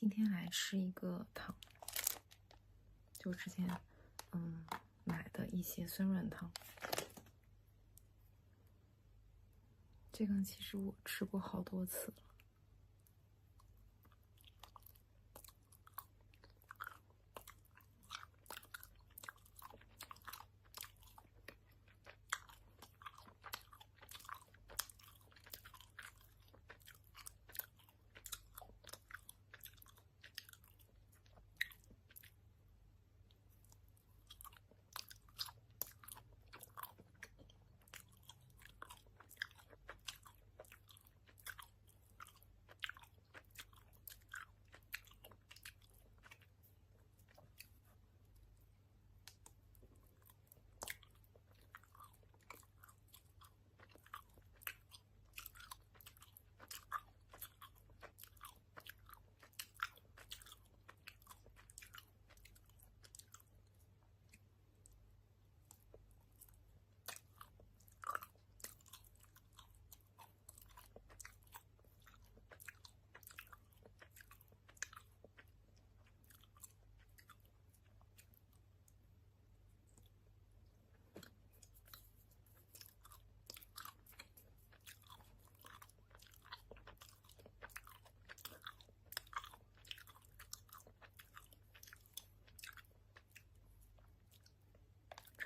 今天来吃一个汤，就之前买的一些酸软汤。这个其实我吃过好多次了。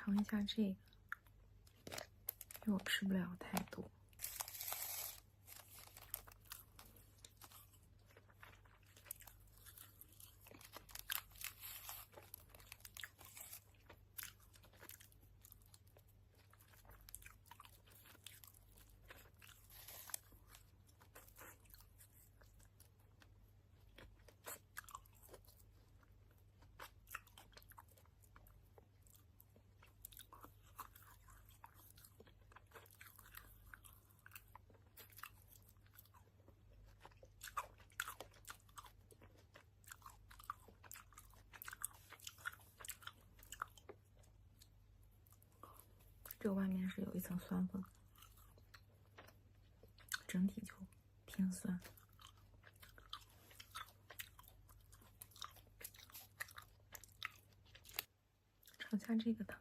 尝一下这个，因为我吃不了太多。这个外面是有一层酸粉，整体就偏酸。尝下这个汤，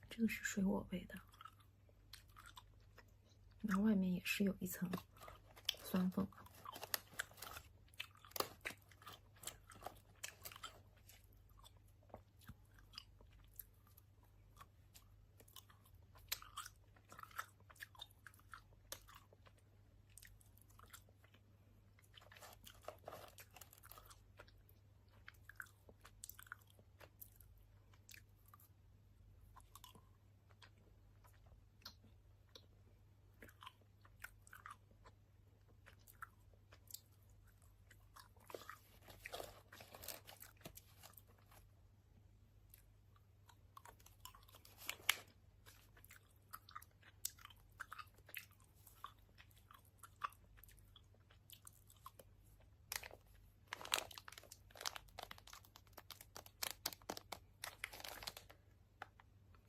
这个是水果味的，然后外面也是有一层酸粉。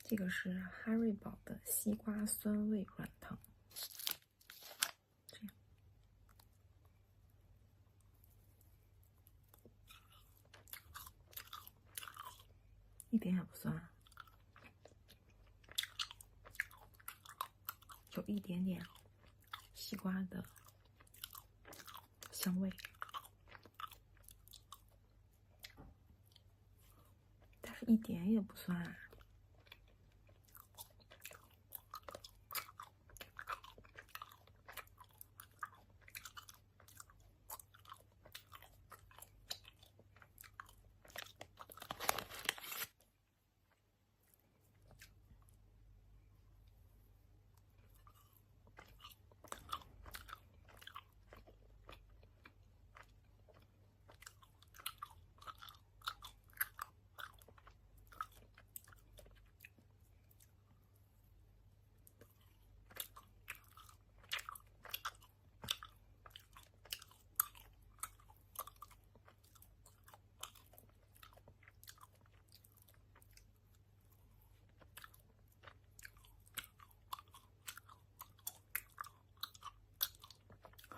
这个是哈瑞宝的西瓜酸味软糖，这样一点也不酸，有一点点西瓜的香味，但是一点也不酸。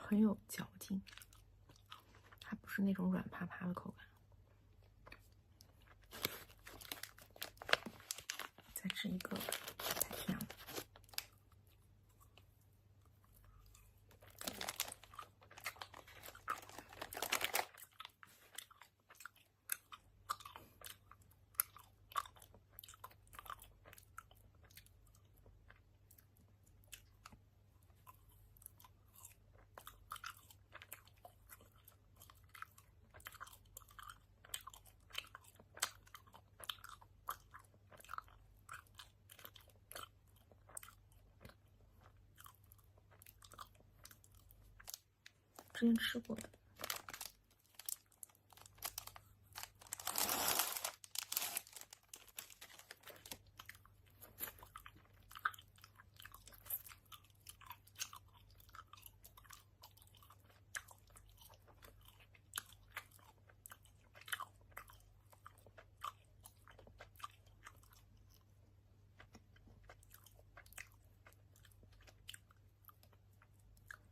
很有嚼劲，它不是那种软趴趴的口感。再吃一个，太甜了。之前吃过的，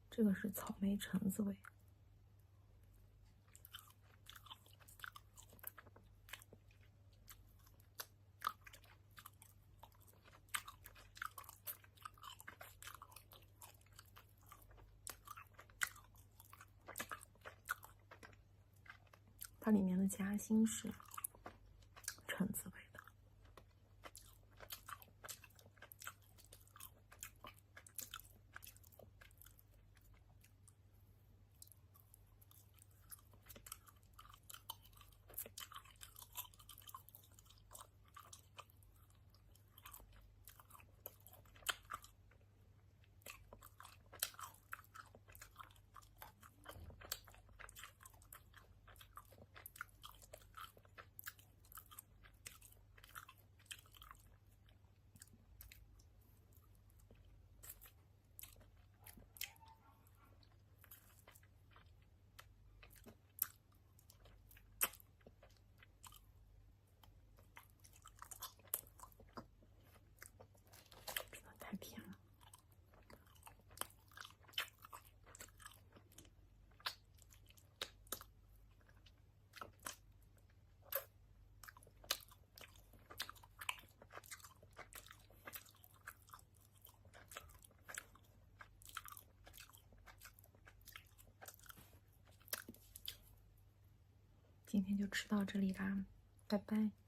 这个是草莓橙子味。它里面的夹心是橙子味的。太甜了。今天就吃到这里啦，拜拜。